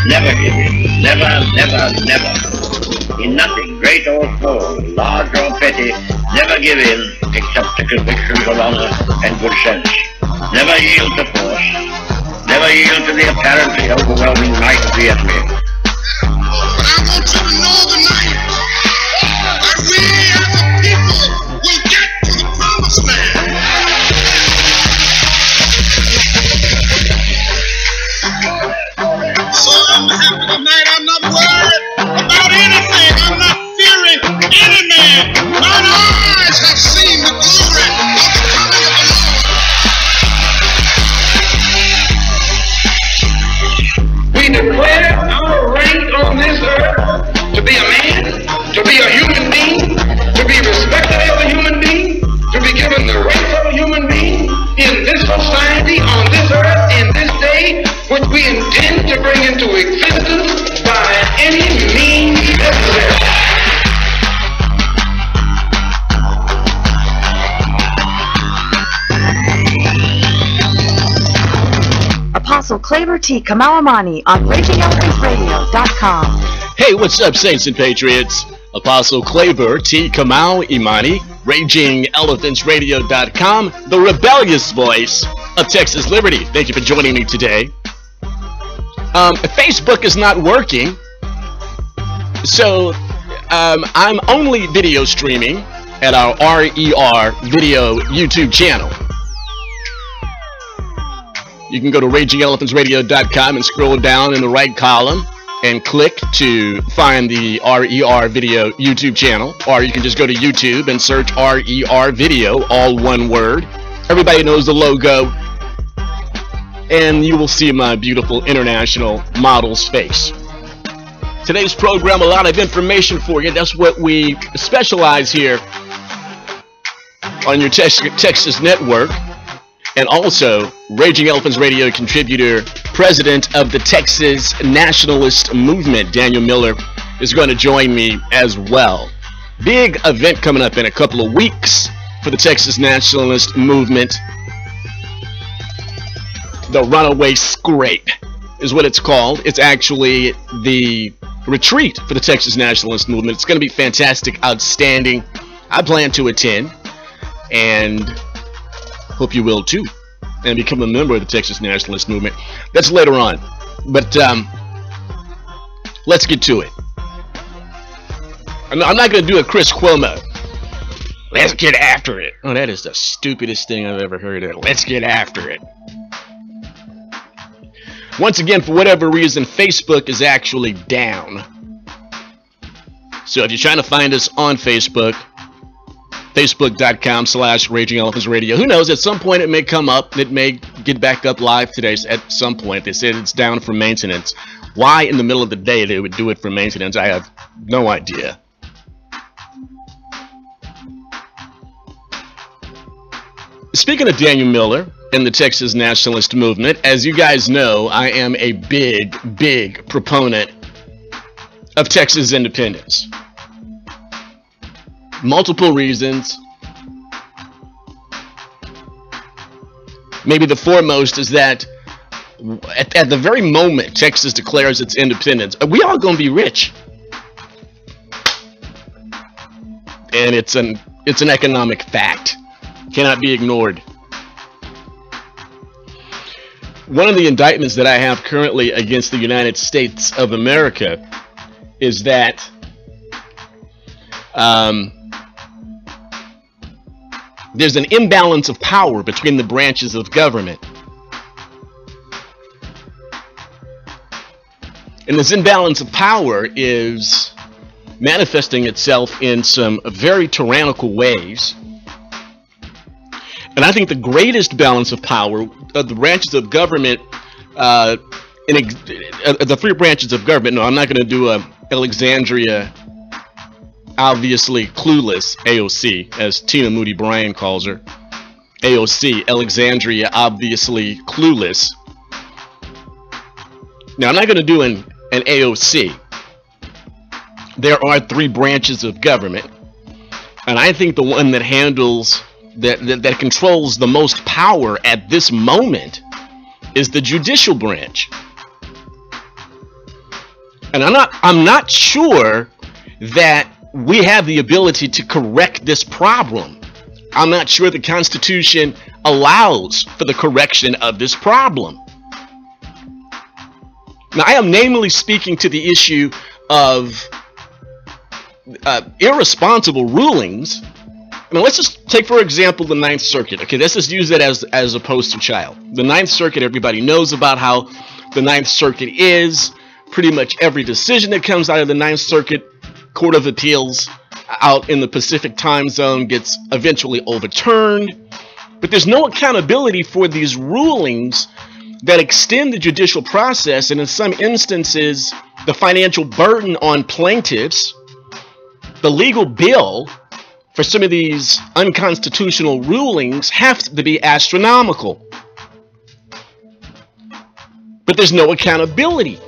Never give in. Never, never, never. In nothing, great or small, large or petty, never give in except to convictions of honor and good sense. Never yield to force. Never yield to the apparently overwhelming might of the enemy. I want you to know tonight that we as a people will get to the promised land. So I'm happy tonight. I'm not worried about anything. I'm not fearing any man. Mine eyes have seen the glory of the coming of the Lord. We declare our right on this earth to be a man, to be a human being, to be respected as a human being, to be given the rights of a human being in this society, on this earth, in this day, which we intend to bring into existence by any means necessary. Apostle Claver T. Kamau-Imani on RagingElementsRadio.com. Hey, what's up, Saints and Patriots? Apostle Claver T. Kamau-Imani, RagingElementsRadio.com, the rebellious voice of Texas Liberty. Thank you for joining me today. Facebook is not working, so I'm only video streaming at our RER video YouTube channel. You can go to RagingElementsRadio.com and scroll down in the right column and click to find the RER video YouTube channel, or you can just go to YouTube and search RER video, all one word. Everybody knows the logo, and you will see my beautiful international model's face. Today's program, a lot of information for you. That's what we specialize here on your Texas network. And also, Raging Elephants Radio contributor, president of the Texas Nationalist Movement, Daniel Miller, is going to join me as well. Big event coming up in a couple of weeks for the Texas Nationalist Movement. The Runaway Scrape is what it's called. It's actually the retreat for the Texas Nationalist Movement. It's going to be fantastic, outstanding. I plan to attend, and hope you will too, and become a member of the Texas Nationalist Movement. That's later on, but let's get to it. I'm not going to do a Chris Cuomo. Let's get after it. Oh, that is the stupidest thing I've ever heard of. Let's get after it. Once again, for whatever reason, Facebook is actually down. So if you're trying to find us on Facebook, Facebook.com/RagingElementsRadio. Who knows? At some point it may come up. It may get back up live today. At some point, they said it's down for maintenance. Why in the middle of the day they would do it for maintenance, I have no idea. Speaking of Daniel Miller and the Texas Nationalist Movement, as you guys know, I am a big proponent of Texas independence. Multiple reasons. Maybe the foremost is that at the very moment Texas declares its independence, we all gonna be rich, and it's an economic fact, cannot be ignored. One of the indictments that I have currently against the United States of America is that there's an imbalance of power between the branches of government. And this imbalance of power is manifesting itself in some very tyrannical ways. And I think the greatest balance of power of the branches of government, the three branches of government, no, I'm not going to do a Alexandria obviously clueless, AOC, as Tina Moody Bryan calls her. AOC, Alexandria obviously clueless. Now, I'm not going to do an AOC. There are three branches of government, and I think the one that handles, that controls the most power at this moment is the judicial branch. And I'm not sure that we have the ability to correct this problem. I'm not sure the Constitution allows for the correction of this problem. Now, I am namely speaking to the issue of irresponsible rulings. I mean, let's just take, for example, the Ninth Circuit. Okay, let's just use it as a poster child. The Ninth Circuit, everybody knows about how the Ninth Circuit is. Pretty much every decision that comes out of the Ninth Circuit Court of Appeals out in the Pacific time zone gets eventually overturned. But there's no accountability for these rulings that extend the judicial process, and in some instances, the financial burden on plaintiffs, the legal bill for some of these unconstitutional rulings have to be astronomical. But there's no accountability.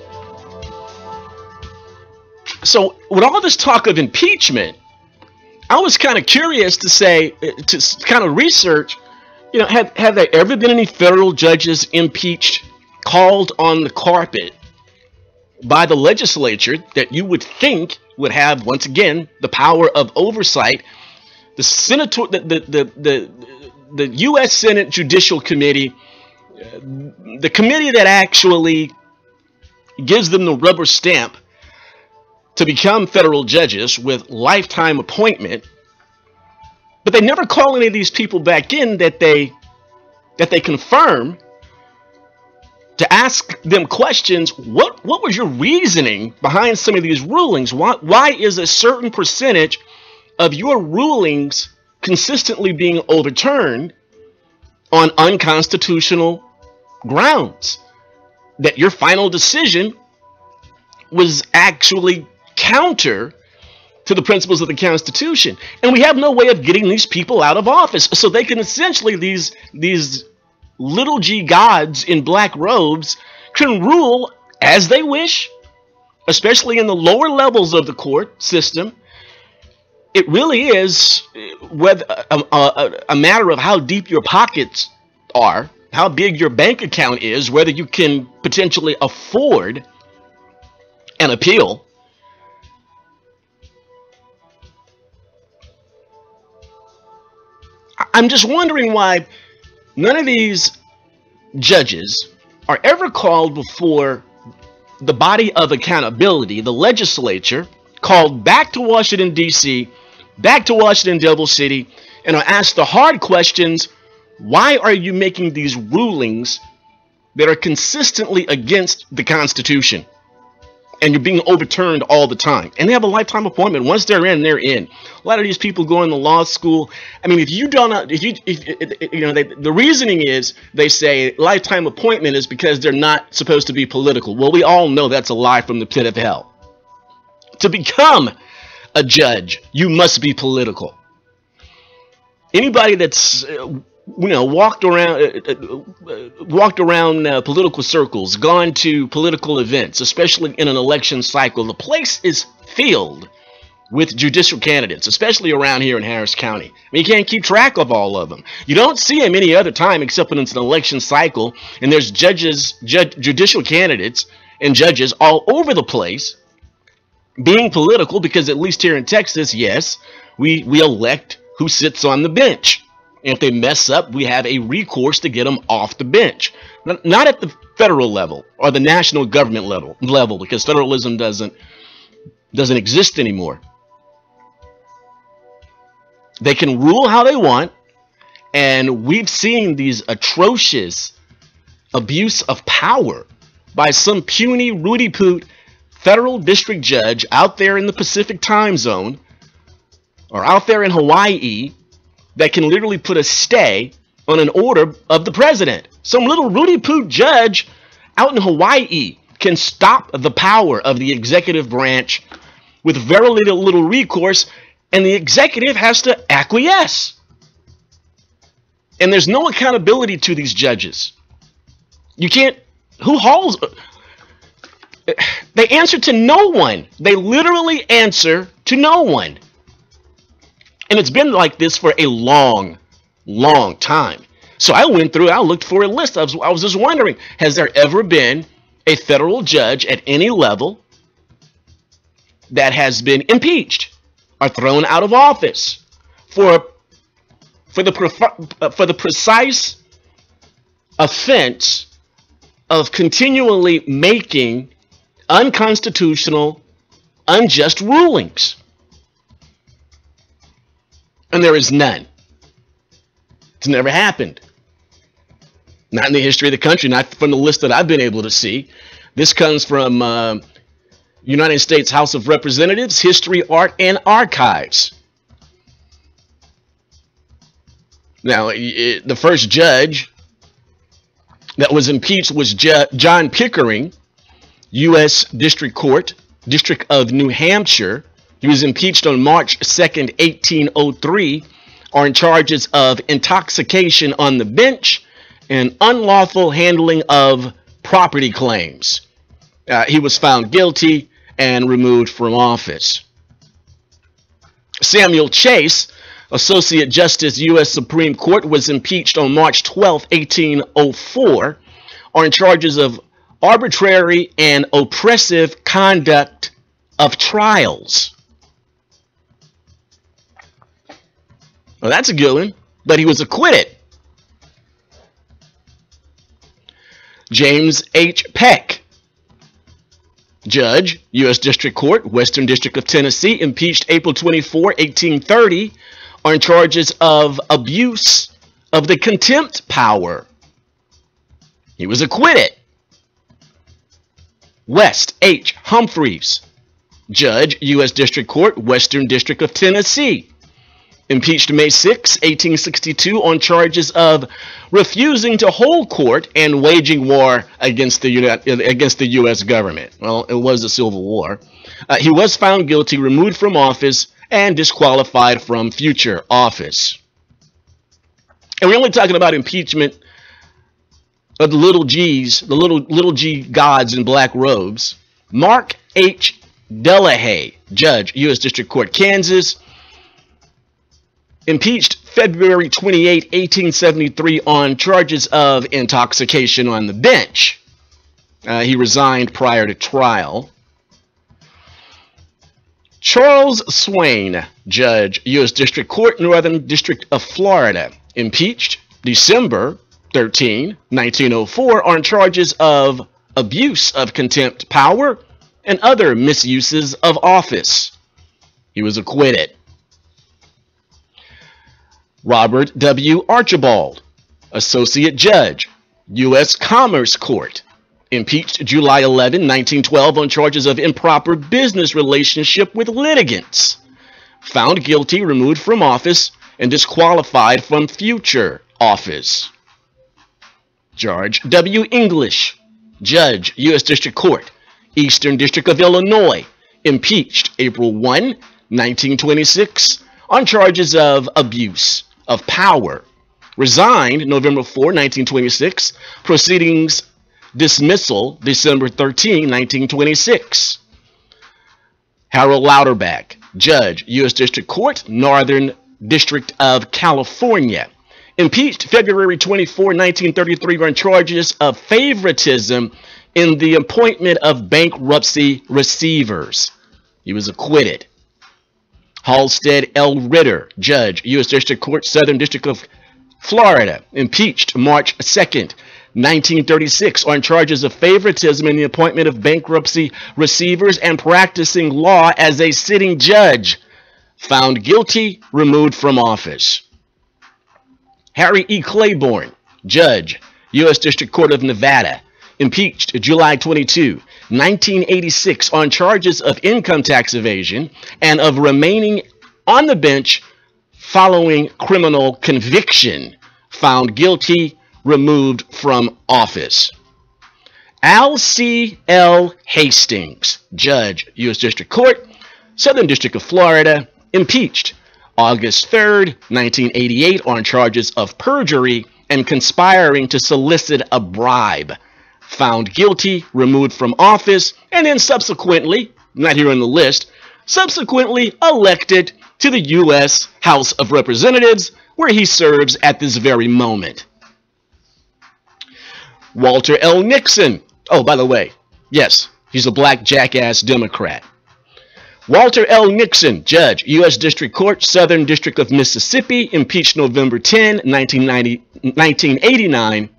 So with all this talk of impeachment, I was kind of curious to kind of research, have there ever been any federal judges impeached, called on the carpet by the legislature that you would think would have, once again, the power of oversight? The senator, the U.S. Senate Judicial Committee, the committee that actually gives them the rubber stamp to become federal judges with lifetime appointment, but they never call any of these people back in that they confirm to ask them questions. What was your reasoning behind some of these rulings? Why is a certain percentage of your rulings consistently being overturned on unconstitutional grounds? That your final decision was actually counter to the principles of the Constitution, and we have no way of getting these people out of office. So they can essentially, these little g gods in black robes can rule as they wish, especially in the lower levels of the court system. It really is whether a matter of how deep your pockets are, how big your bank account is, whether you can potentially afford an appeal. I'm just wondering why none of these judges are ever called before the body of accountability, the legislature, called back to Washington, D.C., back to Washington, Devil City, and are asked the hard questions. Why are you making these rulings that are consistently against the Constitution? And you're being overturned all the time. And they have a lifetime appointment. Once they're in, they're in. A lot of these people go into law school. I mean, the reasoning is, they say lifetime appointment is because they're not supposed to be political. Well, we all know that's a lie from the pit of hell. To become a judge, you must be political. Anybody that's walked around political circles, gone to political events, especially in an election cycle, the place is filled with judicial candidates, especially around here in Harris County. I mean, you can't keep track of all of them. You don't see them any other time except when it's an election cycle, and there's judicial candidates and judges all over the place being political, because at least here in Texas, yes, we elect who sits on the bench. And if they mess up, we have a recourse to get them off the bench. Not at the federal level or the national government level, because federalism doesn't exist anymore. They can rule how they want, and we've seen these atrocious abuse of power by some puny Rudy Poot federal district judge out there in the Pacific time zone or out there in Hawaii that can literally put a stay on an order of the president. Some little Rudy Poot judge out in Hawaii can stop the power of the executive branch with very little recourse, and the executive has to acquiesce. And there's no accountability to these judges. You can't, they answer to no one. They literally answer to no one. And it's been like this for a long, long time. So I looked for a list. I was just wondering, has there ever been a federal judge at any level that has been impeached or thrown out of office for the precise offense of continually making unconstitutional, unjust rulings. And there is none. It's never happened. Not in the history of the country, not from the list that I've been able to see. This comes from United States House of Representatives, History, Art, and Archives. Now, the first judge that was impeached was John Pickering, U.S. District Court, District of New Hampshire. He was impeached on March 2nd, 1803, on charges of intoxication on the bench and unlawful handling of property claims. He was found guilty and removed from office. Samuel Chase, Associate Justice, U.S. Supreme Court, was impeached on March 12, 1804, on charges of arbitrary and oppressive conduct of trials. Well, that's a good one, but he was acquitted. James H. Peck, Judge, U.S. District Court, Western District of Tennessee, impeached April 24, 1830, on charges of abuse of the contempt power. He was acquitted. West H. Humphreys, Judge, U.S. District Court, Western District of Tennessee, impeached May 6, 1862, on charges of refusing to hold court and waging war against the U.S. government. Well, it was a civil war. He was found guilty, removed from office, and disqualified from future office. And we're only talking about impeachment of the little G's, the little G gods in black robes. Mark H. Delahaye, Judge, U.S. District Court, Kansas, impeached February 28, 1873, on charges of intoxication on the bench. He resigned prior to trial. Charles Swain, Judge, U.S. District Court, Northern District of Florida, impeached December 13, 1904, on charges of abuse of contempt power and other misuses of office. He was acquitted. Robert W. Archibald, Associate Judge, U.S. Commerce Court, impeached July 11, 1912, on charges of improper business relationship with litigants. Found guilty, removed from office, and disqualified from future office. George W. English, Judge, U.S. District Court, Eastern District of Illinois, impeached April 1, 1926, on charges of abuse of power. Resigned November 4, 1926. Proceedings dismissal December 13, 1926. Harold Louderback, Judge, U.S. District Court, Northern District of California, impeached February 24, 1933, on charges of favoritism in the appointment of bankruptcy receivers. He was acquitted. Halstead L. Ritter, Judge, U.S. District Court, Southern District of Florida, impeached March 2nd, 1936, on charges of favoritism in the appointment of bankruptcy receivers and practicing law as a sitting judge. Found guilty, removed from office. Harry E. Claiborne, Judge, U.S. District Court of Nevada, impeached July 22, 1986, on charges of income tax evasion and of remaining on the bench following criminal conviction. Found guilty, removed from office. Al C. L. Hastings, Judge, U.S. District Court, Southern District of Florida, impeached August 3rd, 1988, on charges of perjury and conspiring to solicit a bribe. Found guilty, removed from office, and then subsequently, not here on the list, subsequently elected to the U.S. House of Representatives, where he serves at this very moment. Walter L. Nixon. Oh, by the way, yes, he's a black jackass Democrat. Walter L. Nixon, Judge, U.S. District Court, Southern District of Mississippi, impeached November 10, 1989,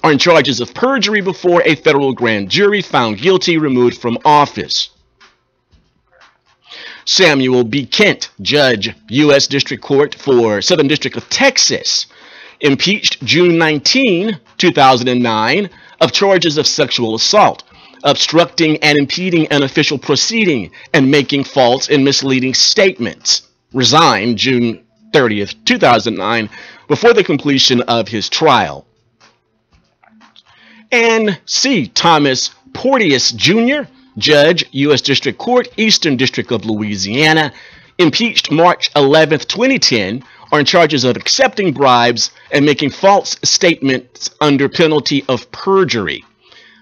on charges of perjury before a federal grand jury, found guilty, removed from office. Samuel B. Kent, Judge, U.S. District Court for Southern District of Texas, impeached June 19, 2009, of charges of sexual assault, obstructing and impeding an official proceeding, and making false and misleading statements. Resigned June 30th, 2009, before the completion of his trial. And C. Thomas Porteous Jr., Judge, U.S. District Court, Eastern District of Louisiana, impeached March 11th, 2010, on charges of accepting bribes and making false statements under penalty of perjury.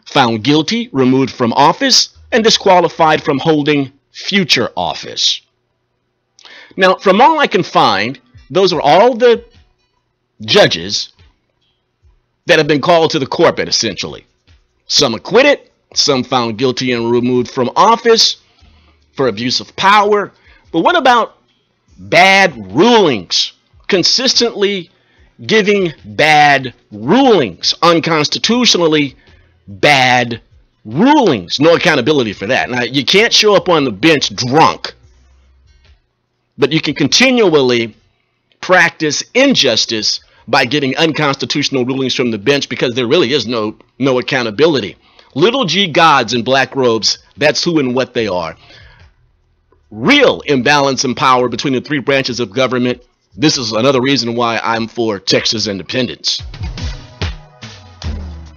Found guilty, removed from office, and disqualified from holding future office. Now, from all I can find, those are all the judges that have been called to the carpet, essentially. Some acquitted, some found guilty and removed from office for abuse of power. But what about bad rulings? Consistently giving bad rulings, unconstitutionally bad rulings. No accountability for that. Now, you can't show up on the bench drunk, but you can continually practice injustice by getting unconstitutional rulings from the bench, because there really is no accountability. Little g gods in black robes, that's who and what they are. Real imbalance in power between the three branches of government. This is another reason why I'm for Texas independence.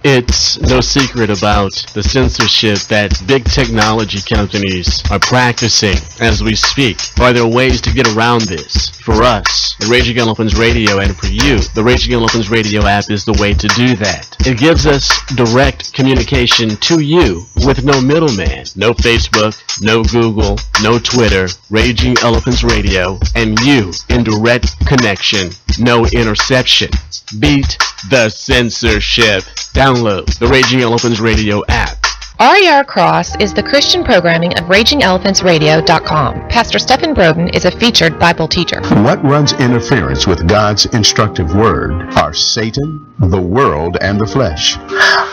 It's no secret about the censorship that big technology companies are practicing as we speak. Are there ways to get around this? For us, the Raging Elephants Radio, and for you, the Raging Elephants Radio app is the way to do that. It gives us direct communication to you with no middleman. No Facebook, no Google, no Twitter. Raging Elephants Radio and you in direct connection. No interception. Beat the censorship. Download the Raging Elephants Radio app. RER Cross is the Christian programming of RagingElephantsRadio.com. Pastor Stephen Broden is a featured Bible teacher. What runs interference with God's instructive word are Satan, the world, and the flesh.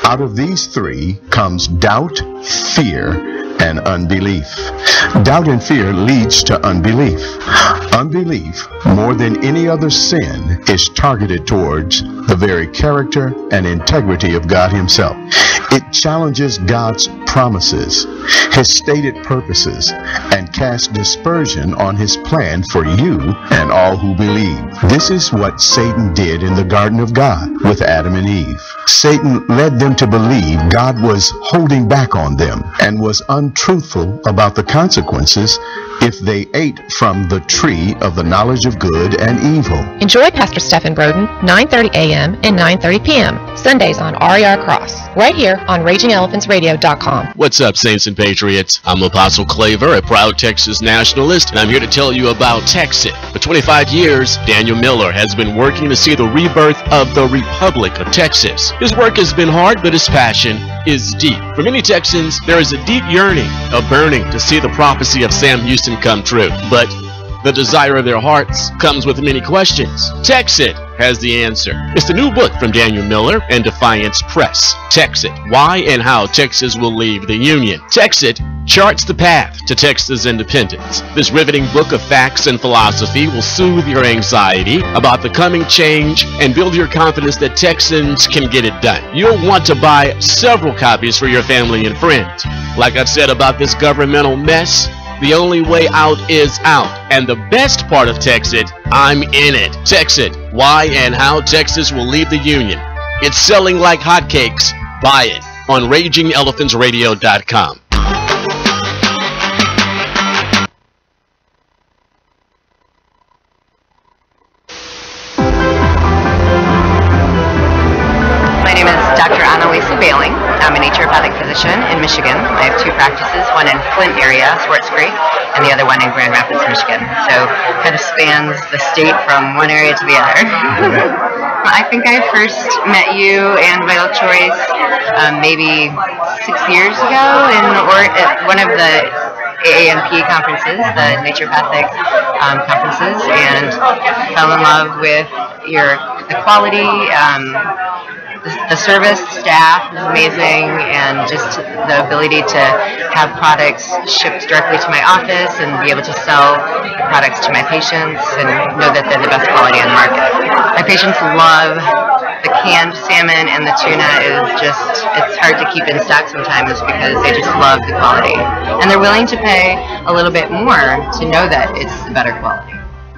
Out of these three comes doubt, fear, and unbelief. Doubt and fear leads to unbelief. Unbelief, more than any other sin, is targeted towards the very character and integrity of God Himself. It challenges God's promises, His stated purposes, and casts dispersion on His plan for you and all who believe. This is what Satan did in the Garden of God with Adam and Eve. Satan led them to believe God was holding back on them and was untruthful about the consequences if they ate from the tree of the knowledge of good and evil. Enjoy Pastor Stephen Broden, 9:30 a.m. and 9:30 p.m. Sundays on RER Cross, right here on RagingElephantsRadio.com. What's up, Saints and Patriots? I'm Apostle Claver, a proud Texas nationalist, and I'm here to tell you about Texit. For 25 years, Daniel Miller has been working to see the rebirth of the Republic of Texas. His work has been hard, but his passion is deep. For many Texans, there is a deep yearning, a burning to see the prophecy of Sam Houston come true. But the desire of their hearts comes with many questions. Texit has the answer. It's the new book from Daniel Miller and Defiance Press. Texit, Why and How Texas Will Leave the Union. Texit charts the path to Texas independence. This riveting book of facts and philosophy will soothe your anxiety about the coming change and build your confidence that Texans can get it done. You'll want to buy several copies for your family and friends. Like I've said about this governmental mess, the only way out is out. And the best part of Texit, I'm in it. Texit, Why and How Texas Will Leave the Union. It's selling like hotcakes. Buy it on RagingElephantsRadio.com. My name is Dr. Annalisa Bailing. I'm a naturopathic physician in Michigan. I have two practices, one in Flint area, Swartz Creek, and the other one in Grand Rapids, Michigan. So kind of spans the state from one area to the other. I think I first met you and Vital Choice maybe 6 years ago at one of the AANP conferences, the naturopathic conferences, and fell in love with the quality, the service staff is amazing, and just the ability to have products shipped directly to my office and be able to sell products to my patients and know that they're the best quality on the market. My patients love the canned salmon, and the tuna it's hard to keep in stock sometimes because they just love the quality. And they're willing to pay a little bit more to know that it's better quality.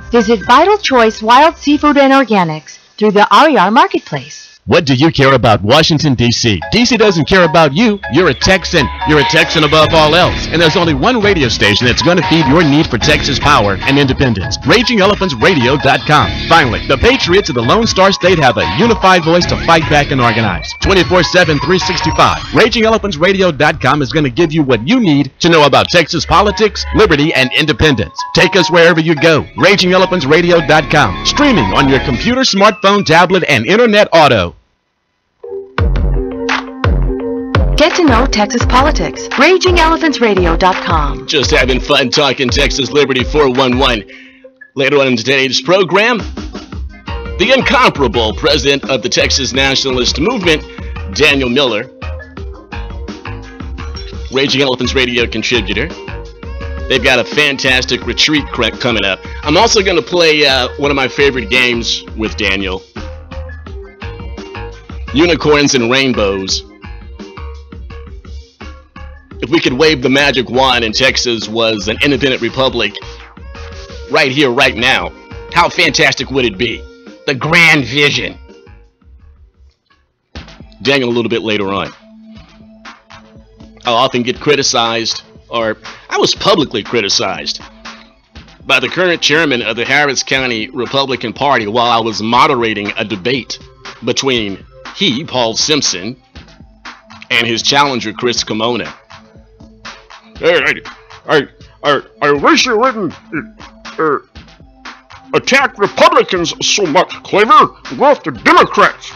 Visit Vital Choice Wild Seafood and Organics through the RER Marketplace. What do you care about Washington, D.C.? D.C. doesn't care about you. You're a Texan. You're a Texan above all else. And there's only one radio station that's going to feed your need for Texas power and independence. RagingElePhantsRadio.com. Finally, the Patriots of the Lone Star State have a unified voice to fight back and organize. 24/7, 365. RagingElePhantsRadio.com is going to give you what you need to know about Texas politics, liberty, and independence. Take us wherever you go. RagingElePhantsRadio.com. Streaming on your computer, smartphone, tablet, and internet auto. Get to know Texas politics. RagingElePhantsRadio.com. Just having fun talking Texas Liberty 411. Later on in today's program, the incomparable president of the Texas Nationalist Movement, Daniel Miller, Raging Elephants Radio contributor. They've got a fantastic retreat coming up. I'm also going to play one of my favorite games with Daniel, Unicorns and Rainbows. If we could wave the magic wand and Texas was an independent republic right here, right now, how fantastic would it be? The grand vision. Daniel a little bit later on. I'll often get criticized, or I was publicly criticized, by the current chairman of the Harris County Republican Party while I was moderating a debate between Paul Simpson, and his challenger, Chris Kimona. I wish you wouldn't attack Republicans so much, Claver. Go after Democrats.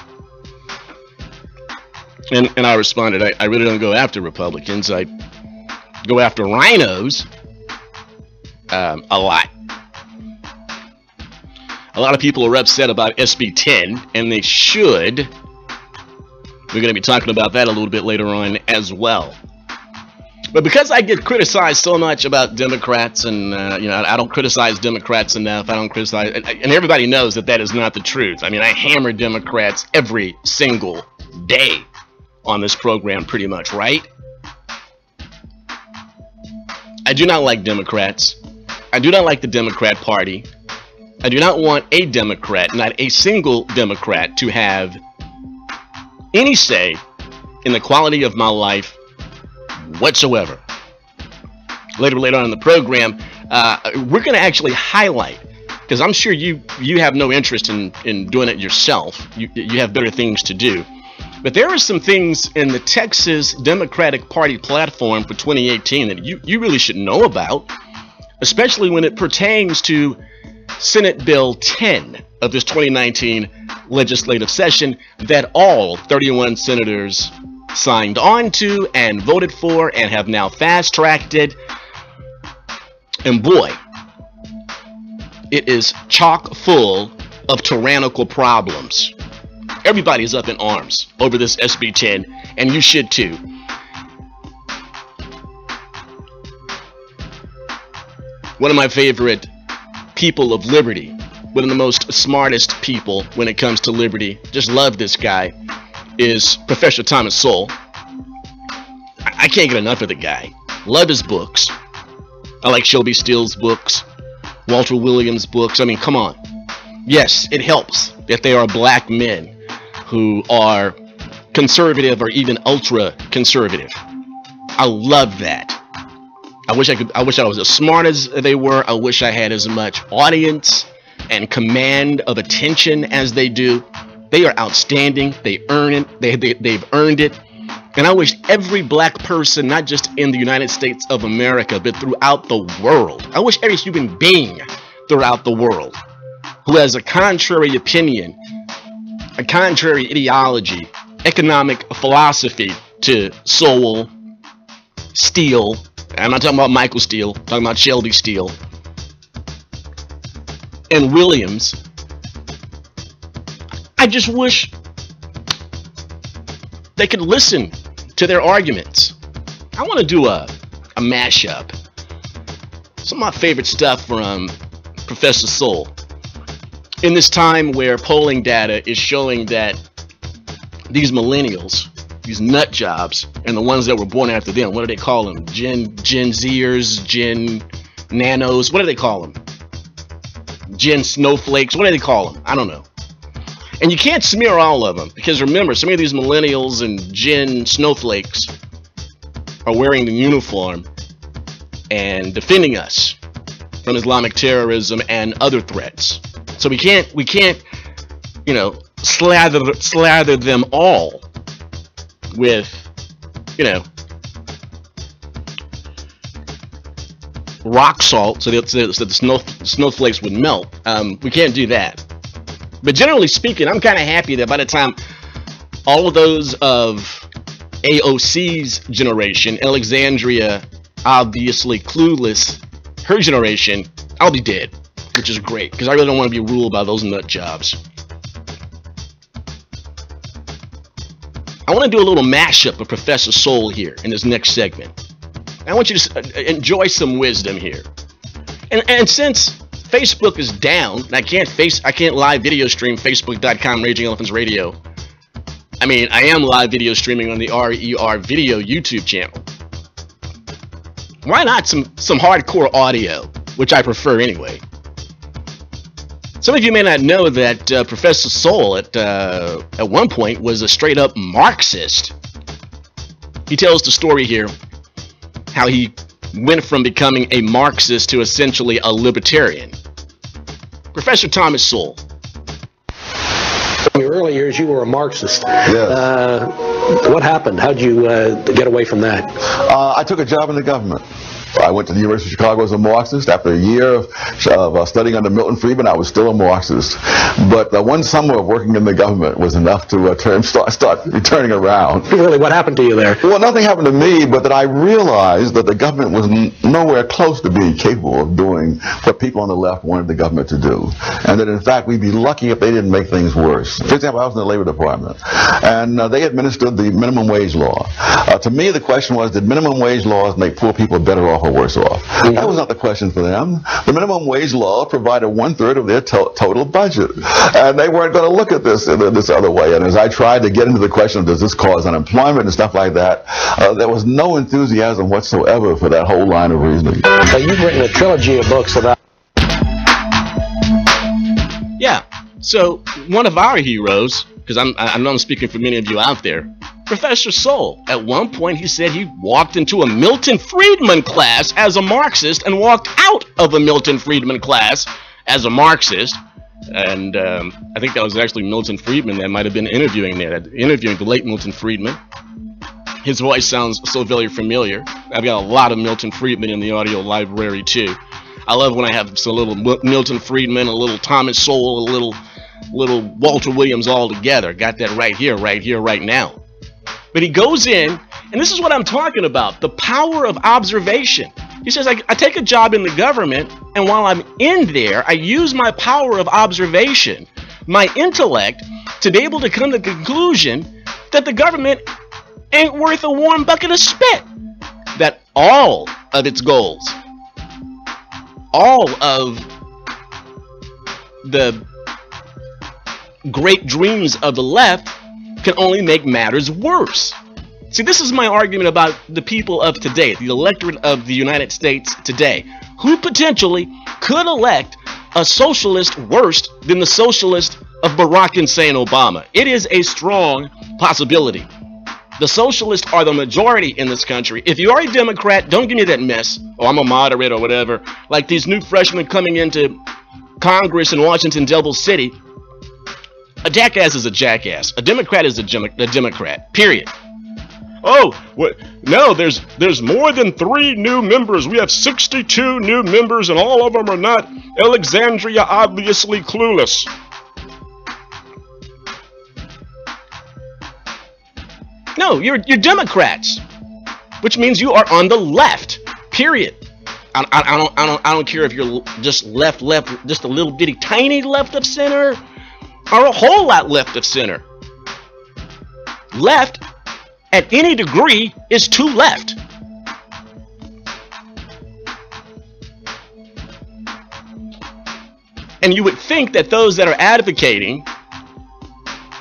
And I responded, I really don't go after Republicans. I go after rhinos a lot. A lot of people are upset about SB 10, and they should. We're going to be talking about that a little bit later on as well. But because I get criticized so much about Democrats, and I don't criticize Democrats enough, I don't criticize, and everybody knows that is not the truth. I mean, I hammer Democrats every single day on this program, pretty much, right? I do not like Democrats. I do not like the Democrat Party. I do not want a Democrat, not a single Democrat, to have any say in the quality of my life whatsoever. Later on in the program, we're going to actually highlight, because I'm sure you have no interest in doing it yourself. You have better things to do. But there are some things in the Texas Democratic Party platform for 2018 that you really should know about, especially when it pertains to Senate Bill 10 of this 2019 legislative session that all 31 senators signed on to and voted for and have now fast-tracked it. And boy, it is chock full of tyrannical problems. Everybody's up in arms over this SB 10, and you should too. One of my favorite people of liberty, one of the most smartest people when it comes to liberty, just love this guy, is Professor Thomas Sowell. I can't get enough of the guy. Love his books. I like Shelby Steele's books, Walter Williams' books. I mean, come on. Yes, it helps that they are black men who are conservative or even ultra conservative. I love that. I wish I was as smart as they were. I wish I had as much audience and command of attention as they do. They are outstanding. They earn it. They've earned it. And I wish every black person, not just in the United States of America, but throughout the world, I wish every human being throughout the world who has a contrary opinion, a contrary ideology, economic philosophy to Sowell, Steele, I'm not talking about Michael Steele, I'm talking about Shelby Steele and Williams. I just wish they could listen to their arguments. I want to do a mashup. Some of my favorite stuff from Professor Soul. In this time where polling data is showing that these millennials, these nut jobs, and the ones that were born after them, what do they call them? Gen Zers, Gen Nanos, what do they call them? Gen Snowflakes, what do they call them? I don't know. And you can't smear all of them, because remember, some of these millennials and Gen Snowflakes are wearing the uniform and defending us from Islamic terrorism and other threats. So we can't, you know, slather them all with, you know, rock salt so that the snowflakes would melt. We can't do that. But generally speaking, I'm kind of happy that by the time all of those of AOC's generation, Alexandria obviously clueless, her generation, I'll be dead, which is great, because I really don't want to be ruled by those nut jobs. I want to do a little mashup of Professor Soul here in this next segment. I want you to enjoy some wisdom here. And since Facebook is down, and I can't live video stream Facebook.com Raging Elephants Radio. I mean, I am live video streaming on the RER video YouTube channel. Why not some hardcore audio, which I prefer anyway. Some of you may not know that Professor Soul at one point was a straight up Marxist. He tells the story here how he went from becoming a Marxist to essentially a libertarian. Professor Thomas Sowell. In your early years, you were a Marxist. Yes. What happened? How'd you get away from that? I took a job in the government. I went to the University of Chicago as a Marxist. After a year of studying under Milton Friedman, I was still a Marxist. But one summer of working in the government was enough to start turning around. Really, what happened to you there? Well, nothing happened to me, but that I realized that the government was nowhere close to being capable of doing what people on the left wanted the government to do. And that, in fact, we'd be lucky if they didn't make things worse. For example, I was in the Labor Department, and they administered the minimum wage law. To me, the question was, did minimum wage laws make poor people better off or worse off? That was not the question for them. The minimum wage law provided 1/3 of their total budget, and they weren't going to look at this other way. And as I tried to get into the question of does this cause unemployment and stuff like that, there was no enthusiasm whatsoever for that whole line of reasoning. So you've written a trilogy of books about... Yeah, so one of our heroes, because I know I'm speaking for many of you out there, Professor Soul. At one point he said he walked into a Milton Friedman class as a Marxist and walked out of a Milton Friedman class as a Marxist. And I think that was actually Milton Friedman that might have been interviewing the late Milton Friedman. His voice sounds so very familiar. I've got a lot of Milton Friedman in the audio library too. I love when I have some little Milton Friedman, a little Thomas Sowell, a little Walter Williams all together. Got that right here, right now. But he goes in, and this is what I'm talking about, the power of observation. He says, I take a job in the government, and while I'm in there, I use my power of observation, my intellect, to be able to come to the conclusion that the government ain't worth a warm bucket of spit. That all of its goals, all of the great dreams of the left can only make matters worse. See, this is my argument about the people of today, the electorate of the United States today, who potentially could elect a socialist worse than the socialist of Barack Hussein Obama. It is a strong possibility. The socialists are the majority in this country. If you are a Democrat, don't give me that mess. Oh, I'm a moderate or whatever. Like these new freshmen coming into Congress in Washington, Devil City. A jackass is a jackass. A Democrat is a Democrat. Period. Oh, what? No, there's more than 3 new members. We have 62 new members, and all of them are not Alexandria obviously clueless. No, you're Democrats, which means you are on the left. Period. I don't care if you're just left, just a little bitty tiny left of center, or a whole lot left of center. Left at any degree is too left. And you would think that those that are advocating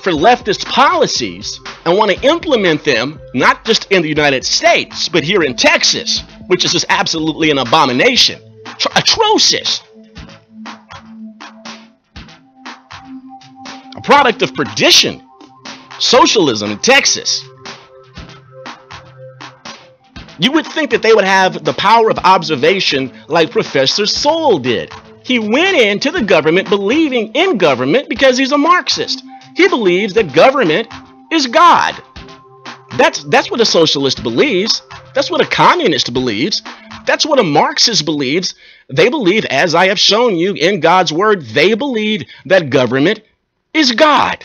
for leftist policies and want to implement them, not just in the United States, but here in Texas, which is just absolutely an abomination, atrocious, a product of perdition, socialism in Texas. You would think that they would have the power of observation like Professor Sol did. He went into the government believing in government because he's a Marxist. He believes that government is God. That's what a socialist believes. That's what a communist believes. That's what a Marxist believes. They believe, as I have shown you in God's word, they believe that government is God.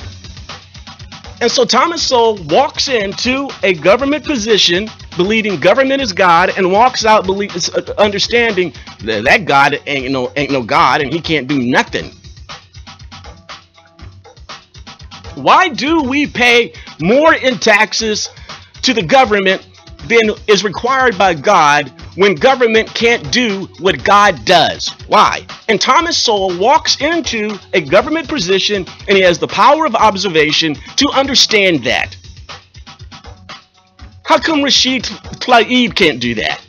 And so Thomas Sowell walks into a government position believing government is God, and walks out understanding that God ain't no God, and he can't do nothing. Why do we pay more in taxes to the government than is required by God when government can't do what God does? Why? And Thomas Sowell walks into a government position, and he has the power of observation to understand that. How come Rashid Tlaib can't do that?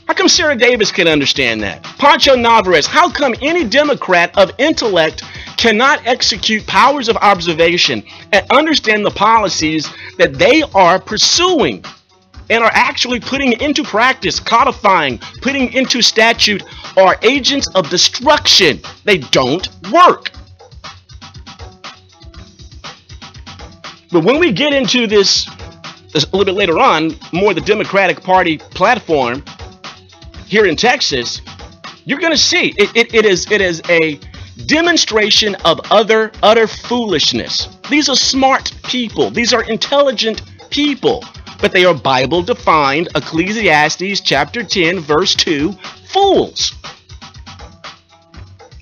How come Sarah Davis can understand that? Pancho Navarez, how come any Democrat of intellect cannot execute powers of observation and understand the policies that they are pursuing and are actually putting into practice, codifying, putting into statute, are agents of destruction? They don't work. But when we get into this a little bit later on, more the Democratic Party platform here in Texas, you're going to see it is a demonstration of utter foolishness. These are smart people. These are intelligent people, but they are Bible defined, Ecclesiastes chapter 10 verse 2, fools.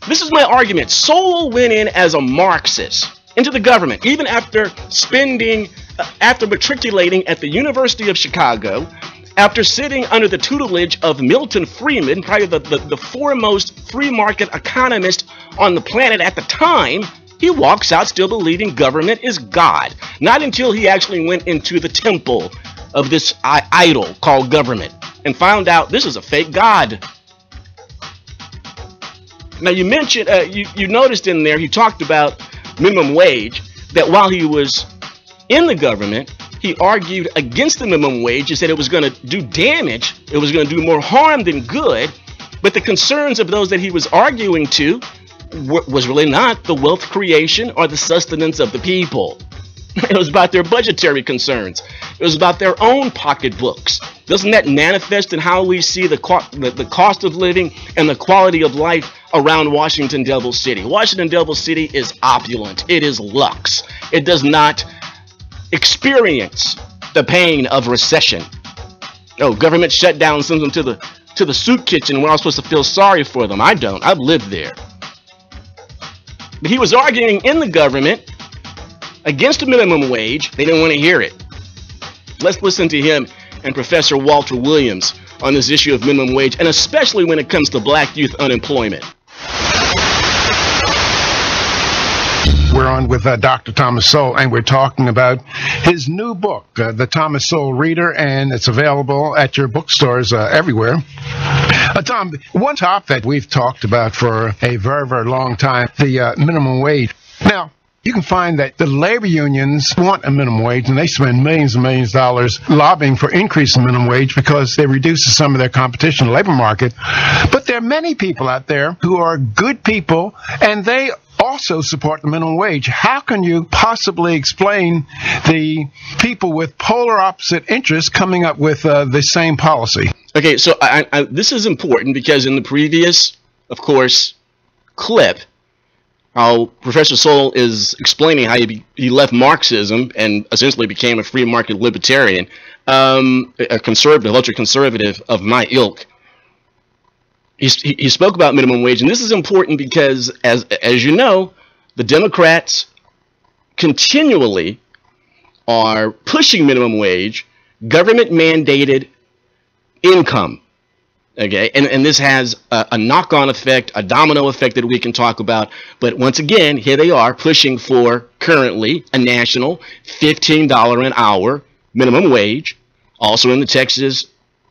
This is my argument. Sowell went in as a Marxist into the government, even after matriculating at the University of Chicago, after sitting under the tutelage of Milton Friedman, probably the foremost free market economist on the planet at the time. He walks out still believing government is God. Not until he actually went into the temple of this idol called government and found out this is a fake God. Now you mentioned, you noticed in there, he talked about minimum wage, that while he was in the government, he argued against the minimum wage. He said it was going to do damage, it was going to do more harm than good. But the concerns of those that he was arguing to was really not the wealth creation or the sustenance of the people. It was about their budgetary concerns. It was about their own pocketbooks. Doesn't that manifest in how we see the cost of living and the quality of life around Washington, Devil City? Washington, Devil City is opulent. It is luxe. It does not experience the pain of recession. Oh, government shutdown sends them to the soup kitchen. We're all supposed to feel sorry for them. I don't. I've lived there. But he was arguing in the government against the minimum wage. They didn't want to hear it. Let's listen to him and Professor Walter Williams on this issue of minimum wage, and especially when it comes to black youth unemployment. We're on with Dr. Thomas Sowell, and we're talking about his new book, The Thomas Sowell Reader, and it's available at your bookstores everywhere. Tom, one topic that we've talked about for a very, very long time, the minimum wage. Now, you can find that the labor unions want a minimum wage, and they spend millions and millions of dollars lobbying for increasing minimum wage because it reduces some of their competition in the labor market. But there are many people out there who are good people, and they also support the minimum wage. How can you possibly explain the people with polar opposite interests coming up with the same policy? Okay, so this is important because in the previous, of course, clip, how Professor Sowell is explaining how he left Marxism and essentially became a free market libertarian. a conservative, ultra-conservative of my ilk, he spoke about minimum wage, and this is important because, as you know, the Democrats continually are pushing minimum wage, government-mandated income. Okay, and this has a knock-on effect, a domino effect that we can talk about. But once again, here they are pushing for currently a national $15 an hour minimum wage, also in the Texas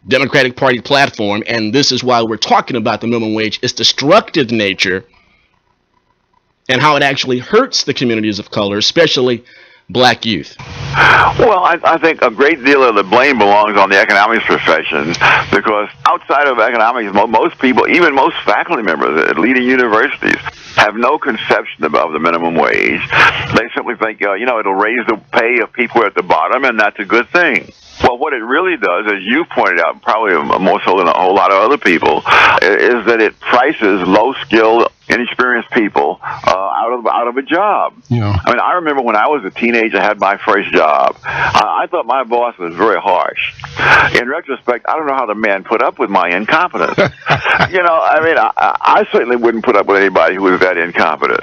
Democratic Party platform. And this is why we're talking about the minimum wage, its destructive nature and how it actually hurts the communities of color, especially black youth. Well, I think a great deal of the blame belongs on the economics profession, because outside of economics, most people, even most faculty members at leading universities, have no conception about the minimum wage. They simply think, it'll raise the pay of people at the bottom, and that's a good thing. Well, what it really does, as you pointed out, probably more so than a whole lot of other people, is that it prices low-skilled, inexperienced people out of a job. Yeah. I mean, I remember when I was a teenager, I had my first job. I thought my boss was very harsh. In retrospect, I don't know how the man put up with my incompetence. I certainly wouldn't put up with anybody who was that incompetent.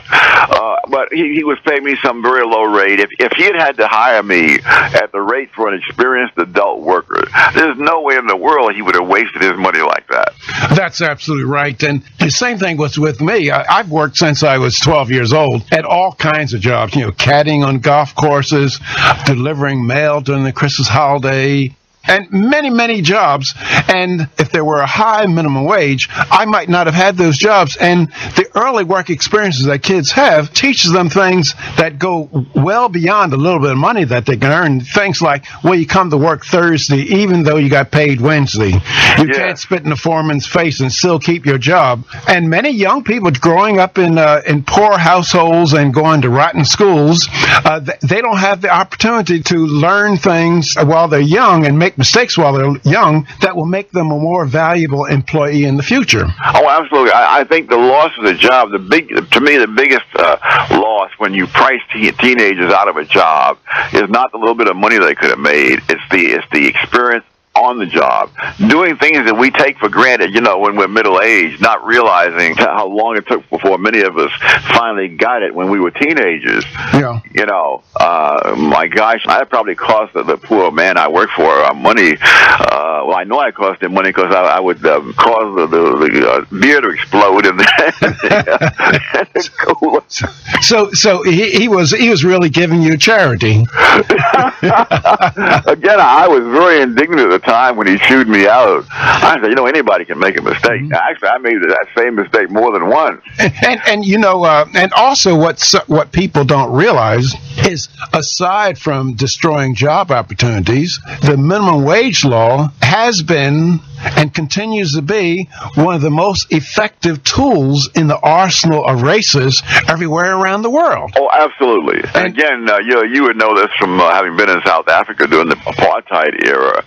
But he was paying me some very low rate. If he had to hire me at the rate for an experienced adult worker, there's no way in the world he would have wasted his money like that. That's absolutely right. And the same thing was with me. I've worked since I was 12 years old at all kinds of jobs, caddying on golf courses, delivering mail during the Christmas holiday, and many, many jobs. And if there were a high minimum wage, I might not have had those jobs. And the early work experiences that kids have teaches them things that go well beyond a little bit of money that they can earn. Things like, well, you come to work Thursday even though you got paid Wednesday. You can't spit in the foreman's face and still keep your job. And many young people growing up in poor households and going to rotten schools, they don't have the opportunity to learn things while they're young and make mistakes while they're young that will make them a more valuable employee in the future. Oh, absolutely. I think the loss of the job, to me, the biggest loss when you price teenagers out of a job is not the little bit of money they could have made. It's the experience on the job, doing things that we take for granted, when we're middle-aged, not realizing how long it took before many of us finally got it when we were teenagers. Yeah. My gosh, I probably cost the poor man I work for money. Well, I know I cost him money because I would cause the beer to explode in the cooler. So he was really giving you charity. Again, I was very indignant at the time when he chewed me out. I said, anybody can make a mistake. Mm-hmm. Actually, I made that same mistake more than once. And also what people don't realize is, aside from destroying job opportunities, the minimum wage law has been and continues to be one of the most effective tools in the arsenal of racists everywhere around the world. Oh, absolutely. And again, you would know this from having been in South Africa during the apartheid era,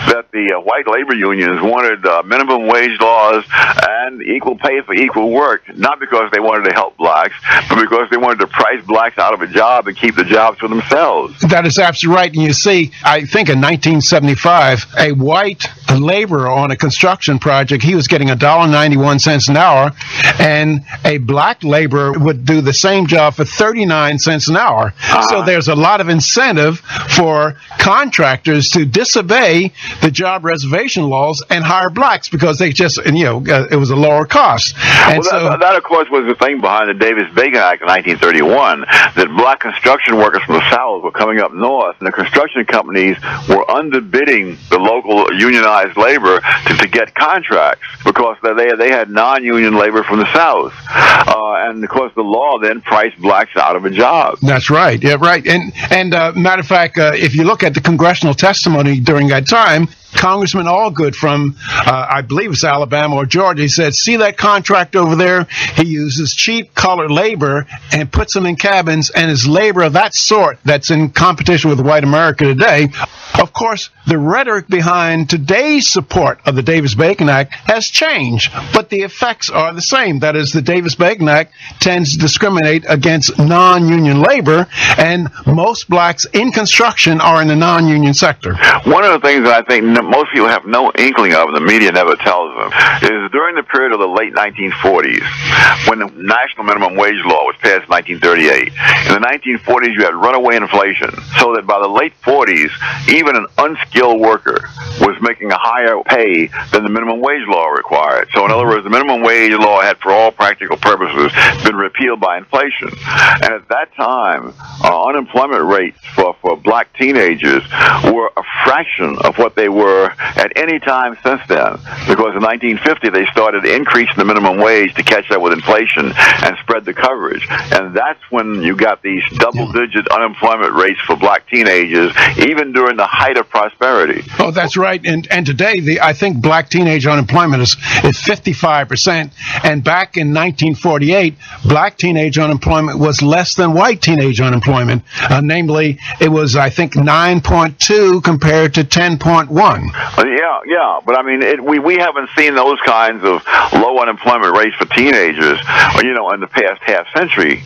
that the white labor unions wanted minimum wage laws and equal pay for equal work, not because they wanted to help blacks, but because they wanted to price blacks out of a job and keep the jobs for themselves. That is absolutely right. And you see, I think in 1975, a white laborer on a construction project, he was getting $1.91 an hour, and a black laborer would do the same job for 39 cents an hour. So there's a lot of incentive for contractors to disobey the job reservation laws and hire blacks because they just, it was a lower cost. And that, of course, was the thing behind the Davis-Bacon Act of 1931, that black construction workers from the South were coming up north, and the construction companies were underbidding the local unionized labor to get contracts because they had non-union labor from the South. And, of course, the law then priced blacks out of a job. That's right. Yeah, right. And matter of fact, if you look at the congressional testimony during that time, Congressman Allgood from, I believe it's Alabama or Georgia, he said, see that contract over there? He uses cheap colored labor and puts them in cabins, and is labor of that sort that's in competition with white America today. Of course, the rhetoric behind today's support of the Davis-Bacon Act has changed, but the effects are the same. That is, the Davis-Bacon Act tends to discriminate against non-union labor, and most blacks in construction are in the non-union sector. One of the things that I think most people have no inkling of, and the media never tells them, is during the period of the late 1940s, when the national minimum wage law was passed in 1938. In the 1940s, you had runaway inflation, so that by the late 40s, even an unskilled worker was making a higher pay than the minimum wage law required. So in other words, the minimum wage law had, for all practical purposes, been repealed by inflation. And at that time, unemployment rates for black teenagers were a fraction of what they were at any time since then, because in 1950 they started increasing the minimum wage to catch up with inflation and spread the coverage. And that's when you got these double-digit unemployment rates for black teenagers, even during the height of prosperity. Oh, that's right. And today, I think black teenage unemployment is 55%. And back in 1948, black teenage unemployment was less than white teenage unemployment. Namely, it was, I think, 9.2 compared to 10.1. Yeah, but I mean, we haven't seen those kinds of low unemployment rates for teenagers, in the past half century.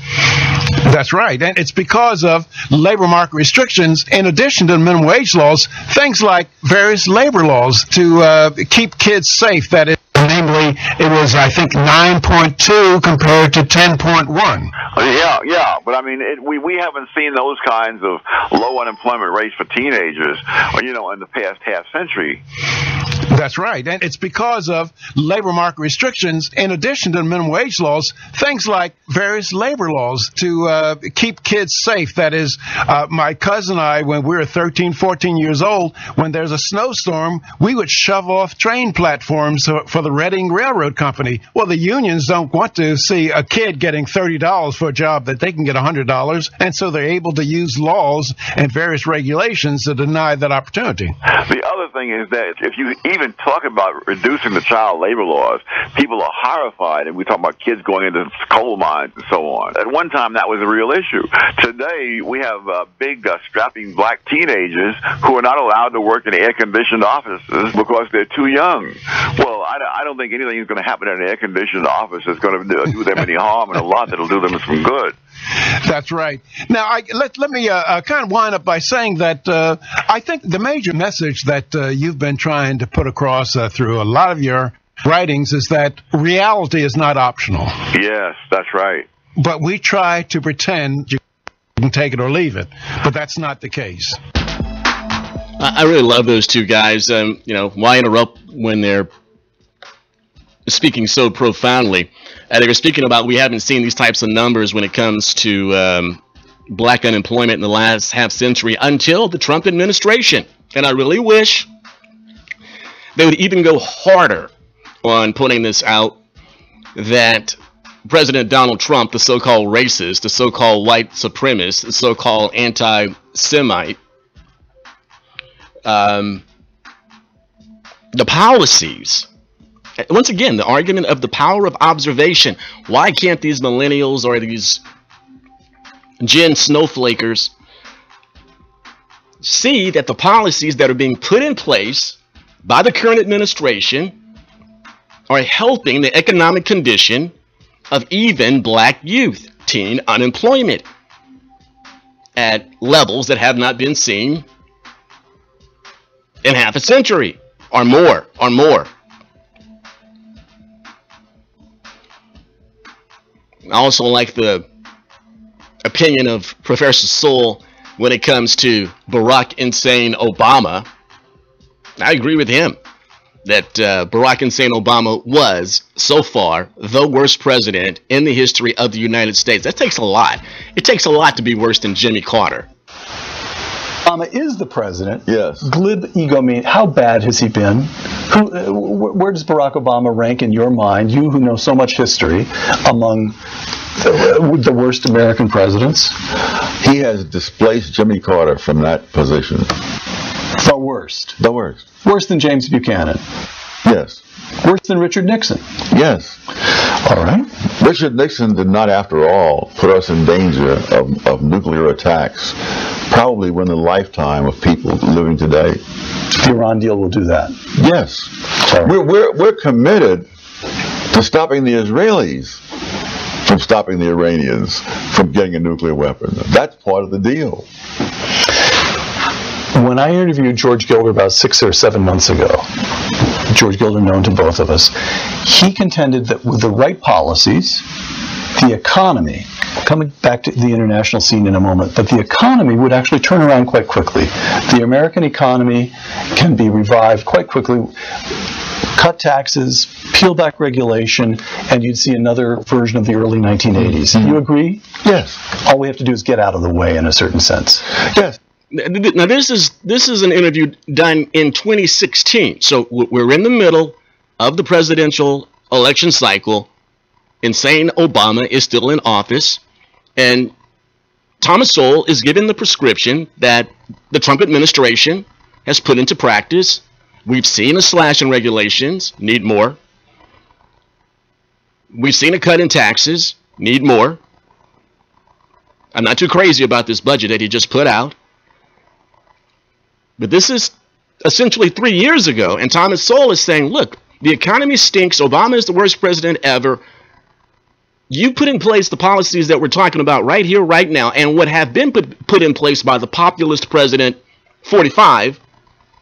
That's right, and it's because of labor market restrictions, in addition to the minimum wage laws, things like various labor laws to keep kids safe. That is, namely, it was, I think, 9.2 compared to 10.1. Yeah, but I mean, we haven't seen those kinds of low unemployment rates for teenagers, in the past half century. That's right, and it's because of labor market restrictions, in addition to the minimum wage laws, things like various labor laws to keep kids safe. That is, my cousin and I, when we were 13, 14 years old, when there's a snowstorm, we would shove off train platforms for the Reading Railroad Company. Well, the unions don't want to see a kid getting $30 for a job that they can get $100, and so they're able to use laws and various regulations to deny that opportunity. The other thing is that if you even talk about reducing the child labor laws, people are horrified, and we talk about kids going into coal mines and so on. At one time, that was a real issue. Today, we have big, strapping black teenagers who are not allowed to work in air-conditioned offices because they're too young. Well, I don't think anything is going to happen in an air-conditioned office that's going to do them any harm, and a lot that'll do them some good. That's right. Now, let me kind of wind up by saying that I think the major message that you've been trying to put across through a lot of your writings is that reality is not optional. Yes, that's right. But we try to pretend you can take it or leave it, but that's not the case. I really love those two guys. Why interrupt when they're speaking so profoundly? They were speaking about we haven't seen these types of numbers when it comes to black unemployment in the last half century until the Trump administration. And I really wish they would even go harder on putting this out, that President Donald Trump, the so-called racist, the so-called white supremacist, the so-called anti-Semite, the policies, once again, the argument of the power of observation. Why can't these millennials or these Gen snowflakers see that the policies that are being put in place by the current administration are helping the economic condition of even black youth, teen unemployment at levels that have not been seen in half a century or more. I also like the opinion of Professor Sewell when it comes to Barack Insane Obama. I agree with him that Barack Insane Obama was, so far, the worst president in the history of the United States. That takes a lot. It takes a lot to be worse than Jimmy Carter. Obama is the president. Yes. Glib egomaniac. How bad has he been? Where does Barack Obama rank in your mind, you who know so much history, among the worst American presidents? He has displaced Jimmy Carter from that position. But worst? The worst. Worse than James Buchanan? Yes. Worse than Richard Nixon? Yes. All right. Richard Nixon did not, after all, put us in danger of nuclear attacks, probably within the lifetime of people living today. The Iran deal will do that? Yes. We're committed to stopping the Israelis from stopping the Iranians from getting a nuclear weapon. That's part of the deal. When I interviewed George Gilder about 6 or 7 months ago, George Gilder known to both of us, he contended that with the right policies, the economy, coming back to the international scene in a moment, but the economy would actually turn around quite quickly. The American economy can be revived quite quickly. Cut taxes, peel back regulation, and you'd see another version of the early 1980s. You agree? Yes. All we have to do is get out of the way in a certain sense. Yes. Now this is an interview done in 2016, so we're in the middle of the presidential election cycle. Insane Obama is still in office, and Thomas Sowell is given the prescription that the Trump administration has put into practice. We've seen a slash in regulations, need more. We've seen a cut in taxes, need more. I'm not too crazy about this budget that he just put out. But this is essentially 3 years ago, and Thomas Sowell is saying, look, the economy stinks. Obama is the worst president ever. You put in place the policies that we're talking about right here, right now, and what have been put in place by the populist president 45,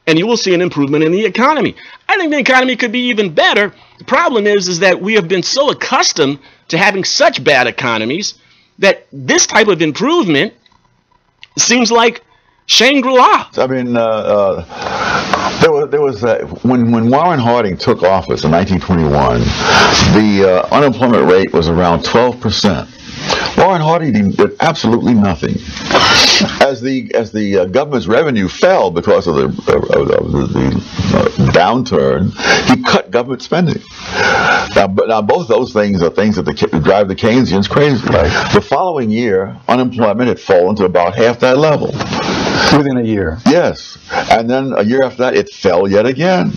and you will see an improvement in the economy. I think the economy could be even better. The problem is that we have been so accustomed to having such bad economies that this type of improvement seems like Shangri-La. I mean, there was when Warren Harding took office in 1921, the unemployment rate was around 12%. Warren Harding did absolutely nothing. As the government's revenue fell because of the downturn, he cut government spending. Now both those things are things that drive the Keynesians crazy. Right. The following year, unemployment had fallen to about half that level. Within a year. Yes. And then a year after that, it fell yet again.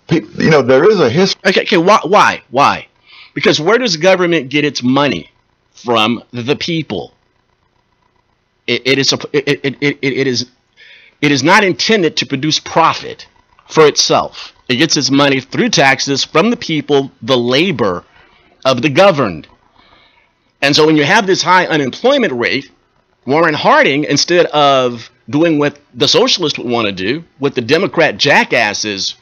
There is a history. Okay, why? Because where does government get its money from? The people. It is not intended to produce profit for itself. It gets its money through taxes from the people, the labor of the governed. And so when you have this high unemployment rate, Warren Harding, instead of doing what the socialists would want to do, what the Democrat jackasses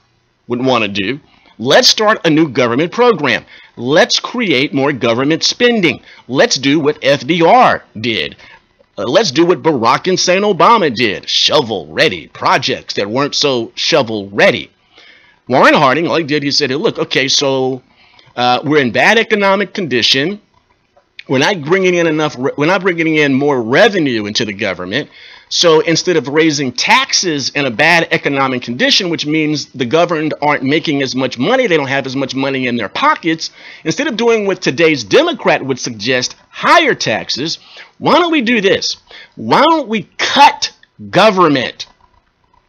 would want to do, let's start a new government program. Let's create more government spending. Let's do what FDR did. Let's do what Barack and St. Obama did. Shovel-ready projects that weren't so shovel-ready. Warren Harding, all he did, he said, look, okay, so we're in bad economic condition. We're not bringing in more revenue into the government. So instead of raising taxes in a bad economic condition, which means the governed aren't making as much money, they don't have as much money in their pockets, instead of doing what today's Democrat would suggest, higher taxes, why don't we do this? Why don't we cut government?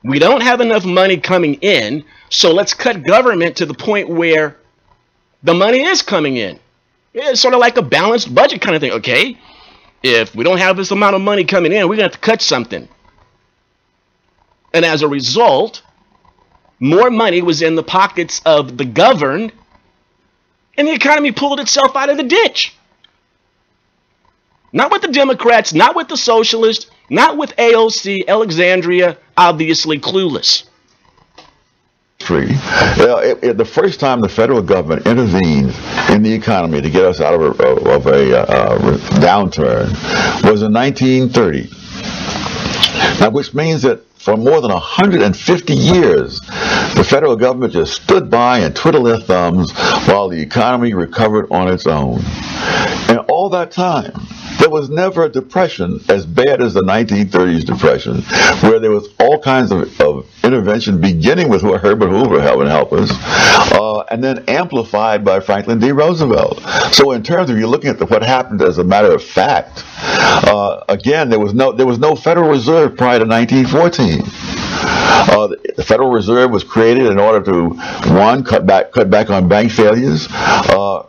We don't have enough money coming in, so let's cut government to the point where the money is coming in. It's sort of like a balanced budget kind of thing. Okay, if we don't have this amount of money coming in, we're going to have to cut something. And as a result, more money was in the pockets of the governed, and the economy pulled itself out of the ditch. Not with the Democrats, not with the socialists, not with AOC, Alexandria, obviously clueless. The first time the federal government intervened in the economy to get us out of a downturn was in 1930. Now, which means that for more than 150 years, the federal government just stood by and twiddled their thumbs while the economy recovered on its own. And all that time, there was never a depression as bad as the 1930s depression, where there was all kinds of intervention, beginning with Herbert Hoover help us, and then amplified by Franklin D. Roosevelt. So in terms of you looking at what happened as a matter of fact, again, there was no Federal Reserve prior to 1914. The Federal Reserve was created in order to, one, cut back on bank failures,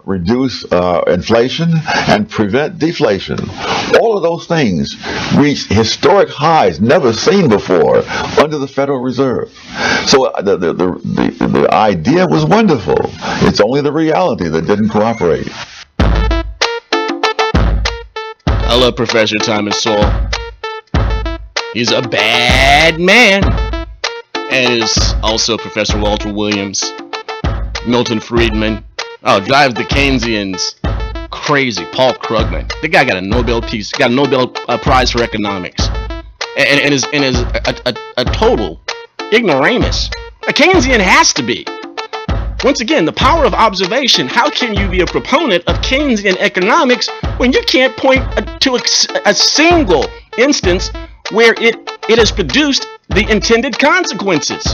reduce inflation, and prevent deflation. All of those things reached historic highs never seen before under the Federal Reserve. So the idea was wonderful. It's only the reality that didn't cooperate. I love Professor Thomas Sowell. He's a bad man. And is also Professor Walter Williams, Milton Friedman. Oh, drives the Keynesians crazy. Paul Krugman. The guy got a Nobel Prize for economics, and is a total ignoramus. A Keynesian has to be. Once again, the power of observation. How can you be a proponent of Keynesian economics when you can't point to a single instance where it has produced the intended consequences?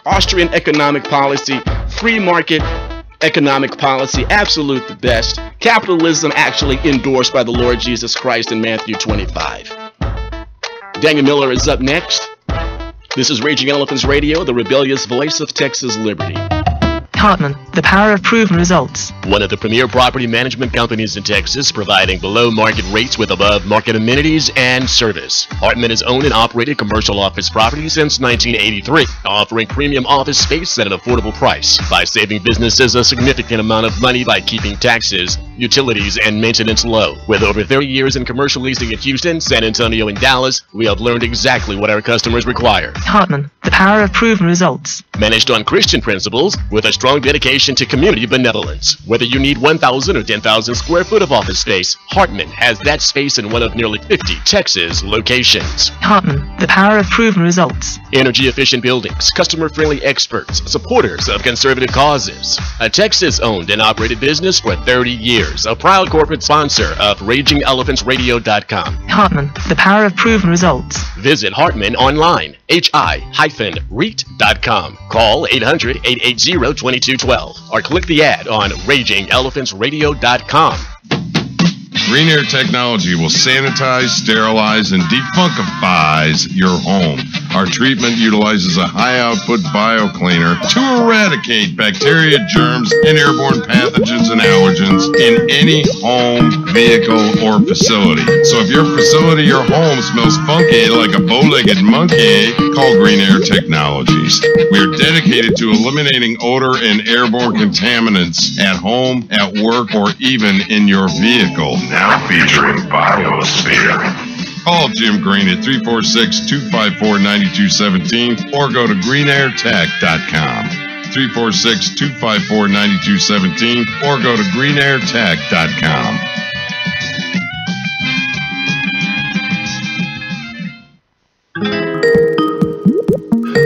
Austrian economic policy, free market economic policy, absolute the best. Capitalism actually endorsed by the Lord Jesus Christ in Matthew 25. Daniel Miller is up next. This is Raging Elephants Radio, the rebellious voice of Texas liberty. Hartman, the power of proven results. One of the premier property management companies in Texas, providing below market rates with above market amenities and service. Hartman has owned and operated commercial office properties since 1983, offering premium office space at an affordable price by saving businesses a significant amount of money by keeping taxes, utilities, and maintenance low. With over 30 years in commercial leasing in Houston, San Antonio, and Dallas, we have learned exactly what our customers require. Hartman, the power of proven results. Managed on Christian principles with a strong dedication to community benevolence. Whether you need 1,000 or 10,000 square foot of office space, Hartman has that space in one of nearly 50 Texas locations. Hartman, the power of proven results. Energy efficient buildings, customer friendly experts, supporters of conservative causes. A Texas owned and operated business for 30 years. A proud corporate sponsor of RagingElePhantsRadio.com. Hartman, the power of proven results. Visit Hartman online, hi-REIT.com. Call 800-880-2212 or click the ad on RagingElePhantsRadio.com. Green Air Technology will sanitize, sterilize, and defunkifies your home. Our treatment utilizes a high-output biocleaner to eradicate bacteria, germs, and airborne pathogens and allergens in any home, vehicle, or facility. So if your facility or home smells funky like a bow-legged monkey, call Green Air Technologies. We are dedicated to eliminating odor and airborne contaminants at home, at work, or even in your vehicle. Now featuring Biosphere. Call Jim Green at 346-254-9217 or go to greenairtech.com. 346-254-9217 or go to greenairtech.com.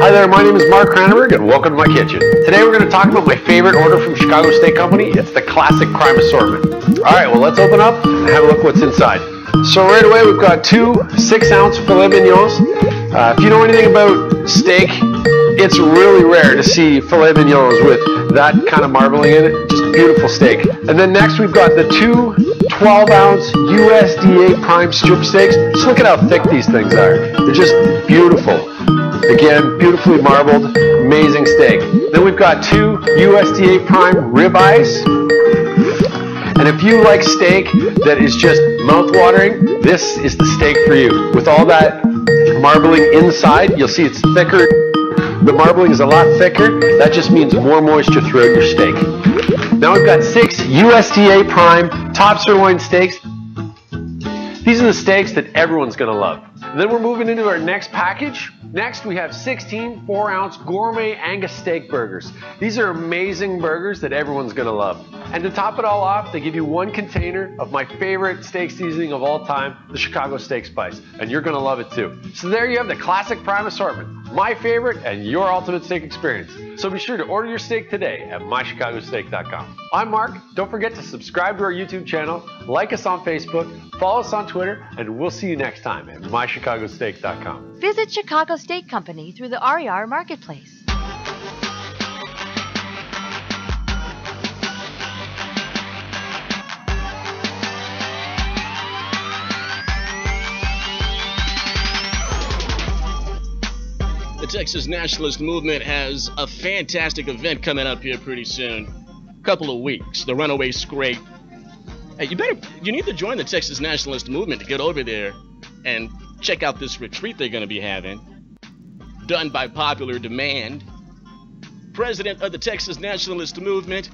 Hi there, my name is Mark Cranenberg and welcome to my kitchen. Today we're going to talk about my favorite order from Chicago Steak Company. It's the Classic Prime Assortment. Alright, well let's open up and have a look what's inside. So right away we've got two 6-ounce filet mignons. If you know anything about steak, it's really rare to see filet mignons with that kind of marbling in it. Just beautiful steak. And then next we've got the two 12-ounce USDA prime strip steaks. Just look at how thick these things are. They're just beautiful. Again, beautifully marbled, amazing steak. Then we've got two USDA prime ribeyes. And if you like steak that is just mouth-watering, this is the steak for you. With all that marbling inside, you'll see it's thicker. The marbling is a lot thicker. That just means more moisture throughout your steak. Now we've got 6 USDA prime top sirloin steaks. These are the steaks that everyone's going to love. And then we're moving into our next package. Next, we have 16 4-ounce gourmet Angus steak burgers. These are amazing burgers that everyone's going to love. And to top it all off, they give you one container of my favorite steak seasoning of all time, the Chicago Steak Spice. And you're going to love it too. So there you have the Classic Prime Assortment, my favorite and your ultimate steak experience. So be sure to order your steak today at mychicagosteak.com. I'm Mark. Don't forget to subscribe to our YouTube channel, like us on Facebook, follow us on Twitter, and we'll see you next time at mychicagosteak.com. Visit Chicago Steak Company through the RER Marketplace. The Texas Nationalist Movement has a fantastic event coming up here pretty soon. Couple of weeks. The Runaway Scrape. Hey, you need to join the Texas Nationalist Movement to get over there and check out this retreat they're going to be having. Done by popular demand. President of the Texas Nationalist Movement.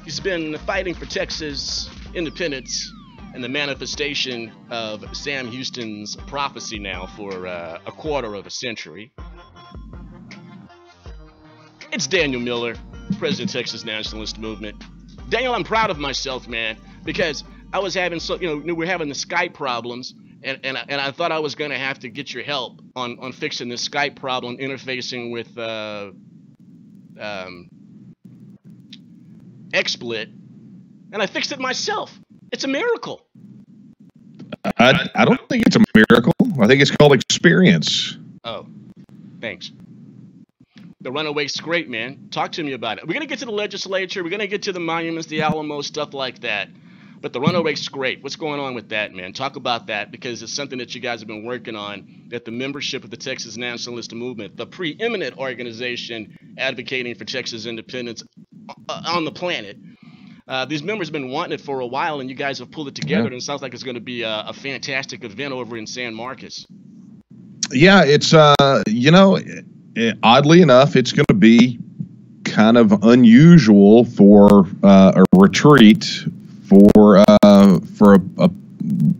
He's been fighting for Texas independence and the manifestation of Sam Houston's prophecy now for a quarter of a century. It's Daniel Miller, President of the Texas Nationalist Movement. Daniel, I'm proud of myself, man, because I was having we're having the Skype problems, and I thought I was going to have to get your help on fixing this Skype problem, interfacing with XSplit, and I fixed it myself. It's a miracle. I don't think it's a miracle. I think it's called experience. Oh, thanks. The Runaway Scrape, man. Talk to me about it. We're going to get to the legislature. We're going to get to the monuments, the Alamo, stuff like that. But the Runaway Scrape, what's going on with that, man? Talk about that, because it's something that you guys have been working on, that the membership of the Texas Nationalist Movement, the preeminent organization advocating for Texas independence on the planet, these members have been wanting it for a while, and you guys have pulled it together, and it sounds like it's going to be a fantastic event over in San Marcos. Yeah, it's, oddly enough, it's going to be kind of unusual for a retreat for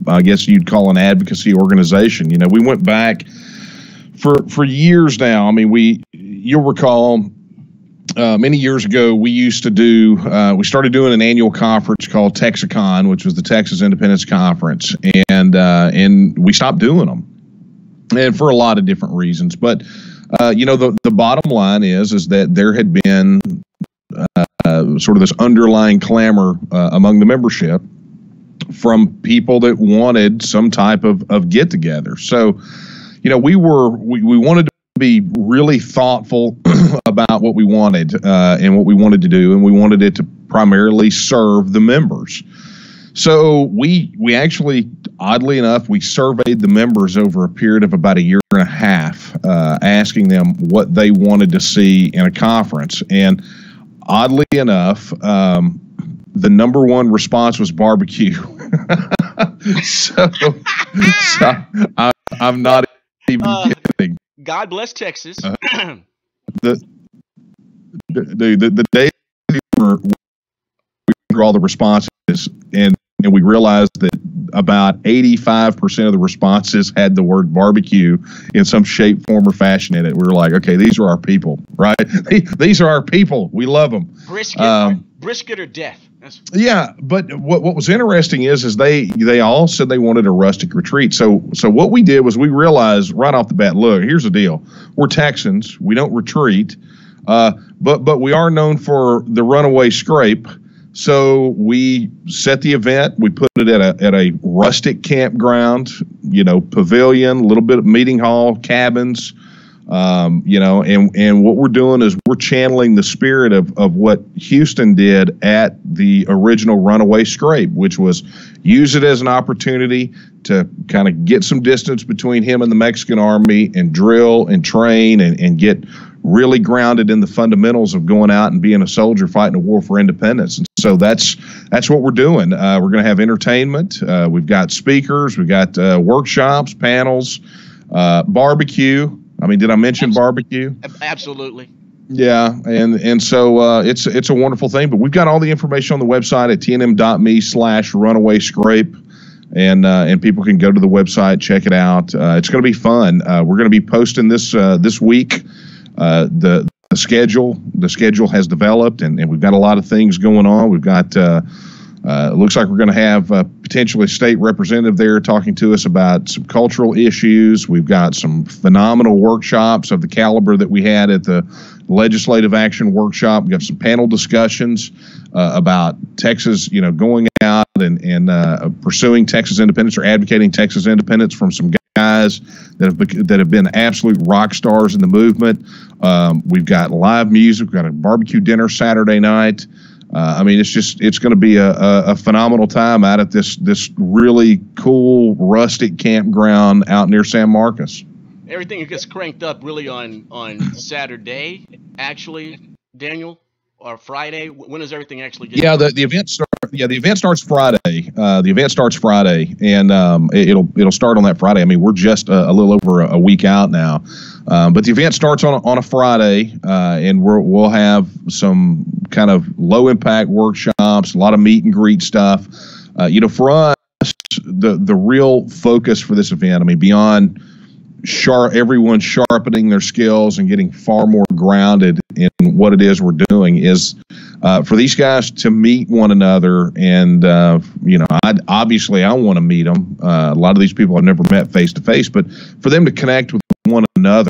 I guess you'd call an advocacy organization. You know, we went back for years now. I mean, you'll recall many years ago we used to do we started doing an annual conference called Texicon, which was the Texas Independence Conference, and we stopped doing them, and for a lot of different reasons. But the bottom line is that there had been sort of this underlying clamor among the membership from people that wanted some type of get together. So, we wanted to be really thoughtful about what we wanted and what we wanted to do, and we wanted it to primarily serve the members. So we actually, oddly enough, we surveyed the members over a period of about a year and a half, asking them what they wanted to see in a conference. And oddly enough, the number one response was barbecue. so I'm not even kidding. God bless Texas. The day we through all the responses, and we realized that about 85% of the responses had the word barbecue in some shape, form, or fashion in it. We were like, okay, these are our people, right? These are our people. We love them. Brisket or death. Yeah, but what was interesting is they all said they wanted a rustic retreat. So what we did was we realized right off the bat, look, here's the deal. We're Texans. We don't retreat, but we are known for the Runaway Scrape. So we set the event. We put it at a rustic campground, pavilion, a little bit of meeting hall, cabins, and what we're doing is we're channeling the spirit of what Houston did at the original Runaway Scrape, which was use it as an opportunity to kind of get some distance between him and the Mexican army and drill and train and get really grounded in the fundamentals of going out and being a soldier fighting a war for independence. And so that's what we're doing. We're going to have entertainment. We've got speakers. We've got workshops, panels, barbecue. I mean, did I mention barbecue? Absolutely. Yeah, and so it's a wonderful thing. But we've got all the information on the website at tnm.me/runaway scrape, and people can go to the website, check it out. It's going to be fun. We're going to be posting this week. The schedule has developed, and we've got a lot of things going on. We've got it looks like we're going to have potentially a state representative there talking to us about some cultural issues. We've got some phenomenal workshops of the caliber that we had at the Legislative Action Workshop. We've got some panel discussions about Texas, going out and pursuing Texas independence or advocating Texas independence from some guys that have been absolute rock stars in the movement. We've got live music. We've got a barbecue dinner Saturday night. I mean, it's going to be a phenomenal time out at this really cool rustic campground out near San Marcos. everything gets cranked up really on Saturday, actually, Daniel, or Friday. When does everything actually get? Yeah, the event the event starts Friday. The event starts Friday, and it'll start on that Friday. I mean, we're just a little over a week out now, but the event starts on a Friday, and we'll have some kind of low impact workshops, a lot of meet and greet stuff. For us, the real focus for this event, I mean, beyond everyone sharpening their skills and getting far more grounded in what it is we're doing, is for these guys to meet one another. And obviously I want to meet them. A lot of these people I've never met face to face, but for them to connect with one another